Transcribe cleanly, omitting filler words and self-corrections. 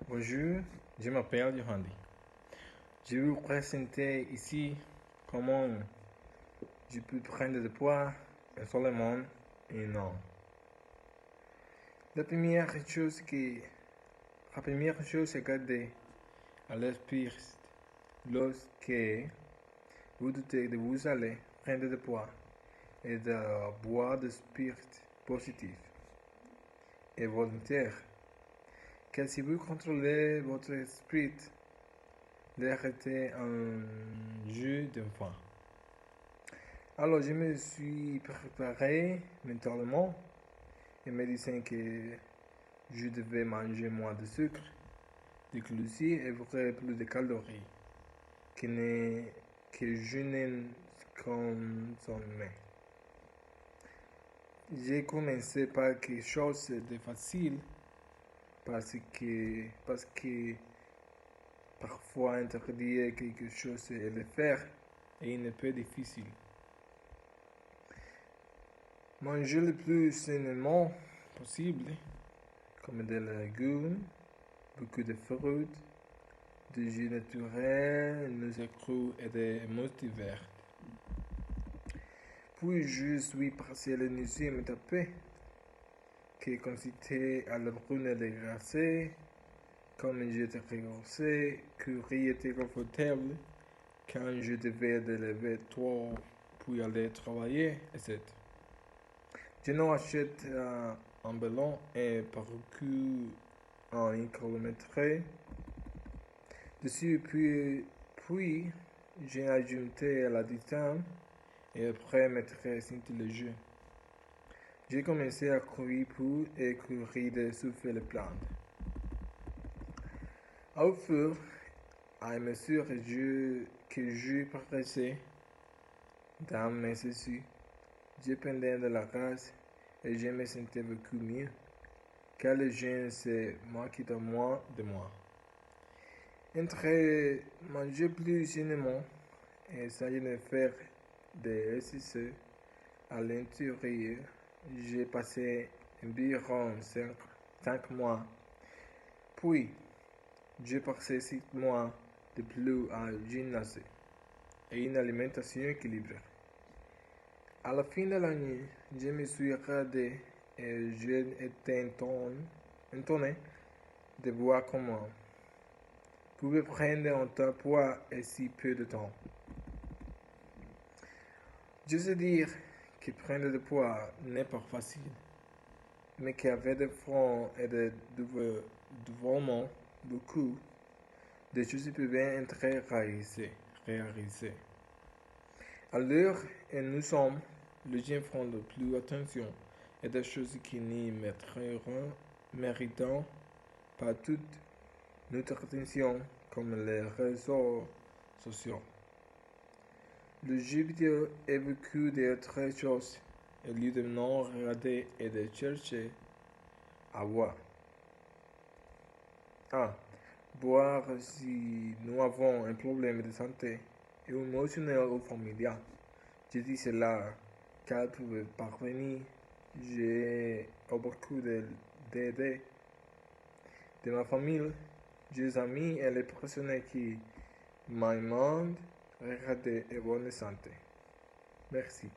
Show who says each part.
Speaker 1: Bonjour, je m'appelle Yohandi. Je vais vous présenter ici comment je peux prendre du poids seulement un an. La première chose c'est garder à l'esprit lorsque vous doutez de vous allez prendre du poids et de boire de spirits positifs et volontaires. Car si vous contrôlez votre esprit, d'arrêter un jeu d'enfant. Alors je me suis préparé mentalement et me disant que je devais manger moins de sucre, de glucides et plus de calories que je ne consommais. J'ai commencé par quelque chose de facile parce que parfois interdire quelque chose et le faire est un peu difficile. Manger le plus sainement possible, comme des légumes, beaucoup de fruits, des jus naturels, des crus et des mousses vertes. Puis je suis passé à l'énergie tapé, qui consistait à la brune et les glacés. Comme j'étais rigorsé, courir était confortable quand je devais lever tôt puis aller travailler, etc. Je n'en achète un ballon et parcours en 1 kilomètre dessus, puis j'ai ajouté la distance et après mettre sur le jeu. J'ai commencé à courir pour et courir de souffler les plantes. Au fur et à mesure que je progressais dans mes études, je pendais de la race et je me sentais beaucoup mieux, car les gens se moquaient de moi. Entre manger plus sainement et essayer de faire des exercices à l'intérieur, j'ai passé environ 5 mois. Puis, j'ai passé 6 mois de plus à gymnase et une alimentation équilibrée. À la fin de l'année, je me suis regardé et j'ai été étonné de voir comment pouvait prendre un tel poids en si peu de temps. Je sais dire que prendre du poids n'est pas facile, mais qu'avec des fonds et de développement, beaucoup de choses peuvent être réalisées. À l'heure où nous sommes, les gens font de plus attention à des choses qui n'y méritent pas toute notre attention, comme les réseaux sociaux. Le jeu vidéo est beaucoup d'autres choses, au lieu de non regarder et de chercher à voir. Boire si nous avons un problème de santé émotionnelle ou familiale. Je dis cela car pour parvenir, j'ai beaucoup d'aide de ma famille, des amis et les personnes qui m'aiment, regarder et bonne santé. Merci.